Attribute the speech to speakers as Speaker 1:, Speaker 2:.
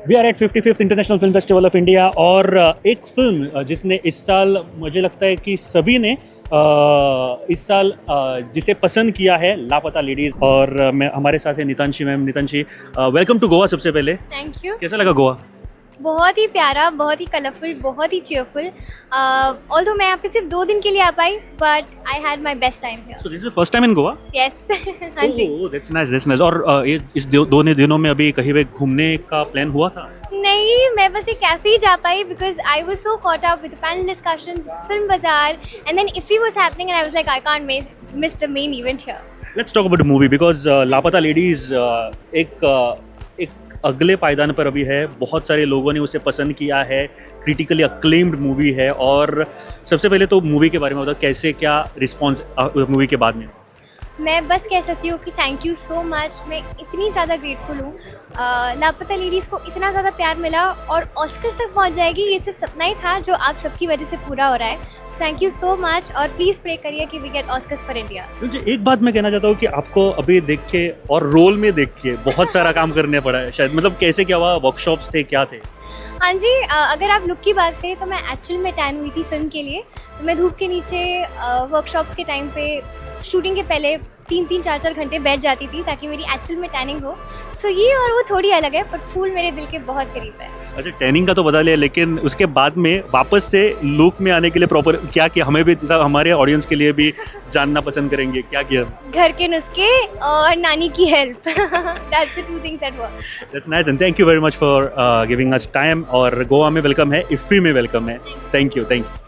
Speaker 1: We are at 55th international film festival of India और एक film जिसने इस साल मुझे लगता है कि सभी ने इस साल जिसे पसंद किया है लापता लेडीज और मैं हमारे साथ है Nitanshi ma'am. Nitanshi, welcome to Goa. सबसे पहले
Speaker 2: थैंक यू।
Speaker 1: कैसा लगा गोवा?
Speaker 2: बहुत ही प्यारा, बहुत ही कलरफुल, बहुत ही चीयरफुल। ऑल्दो मैं यहाँ पे सिर्फ 2 दिन के लिए आ पाई, but I had my best time here.
Speaker 1: So this is first time in Goa?
Speaker 2: Yes. हाँ जी।
Speaker 1: Oh, that's nice, that's nice. और इस दो दिनों में अभी कहीं पे घूमने का प्लान हुआ था?
Speaker 2: नहीं, मैं बस एक कैफे ही जा पाई because I was so caught up with the panel discussions, film bazaar, and then IFFI was happening and I was like I can't miss the main event here.
Speaker 1: Let's talk about the movie because Laapataa Ladies एक अगले पायदान पर अभी है। बहुत सारे लोगों ने उसे पसंद किया है, क्रिटिकली अक्लेम्ड मूवी है। और सबसे पहले तो मूवी के बारे में बताओ, कैसे क्या रिस्पॉन्स मूवी के बाद में?
Speaker 2: मैं बस कह सकती हूँ कि थैंक यू सो मच। मैं इतनी ज़्यादा ग्रेटफुल हूँ। लापता लेडीज़ को इतना ज़्यादा प्यार मिला और ऑस्कर्स तक पहुँच जाएगी, ये सिर्फ सपना ही था जो आप सबकी वजह से पूरा हो रहा है। So thank you so much और प्लीज़ प्रे करिए कि we get Oscars for India.
Speaker 1: मुझे एक बात मैं कहना चाहता हूँ कि आपको अभी देख के और रोल में देख के बहुत सारा काम करने पड़ा है शायद। मतलब कैसे क्या हुआ, वर्कशॉप्स थे, क्या थे?
Speaker 2: हाँ जी, अगर आप लुक की बात करें तो मैं एक्चुअल में टैन हुई थी फिल्म के लिए। तो मैं धूप के नीचे वर्कशॉप्स के टाइम पे शूटिंग के पहले 3-3, 4-4 घंटे बैठ जाती थी ताकि मेरी एक्चुअल में टैनिंग हो। सो ये और वो थोड़ी अलग है, बट फूल मेरे दिल के बहुत करीब है।
Speaker 1: अच्छा, टैनिंग का तो बता लिया, लेकिन उसके बाद में वापस से लुक में आने के लिए प्रॉपर क्या किया? हमें भी, हमारे ऑडियंस के लिए भी जानना पसंद करेंगे, क्या किया?
Speaker 2: घर के नुस्खे और नानी की help. That's the 2 things that work.
Speaker 1: That's nice and thank you very much for giving us time. और गोवा में वेलकम है, इफ्फी में वेलकम है। Thank you, thank you.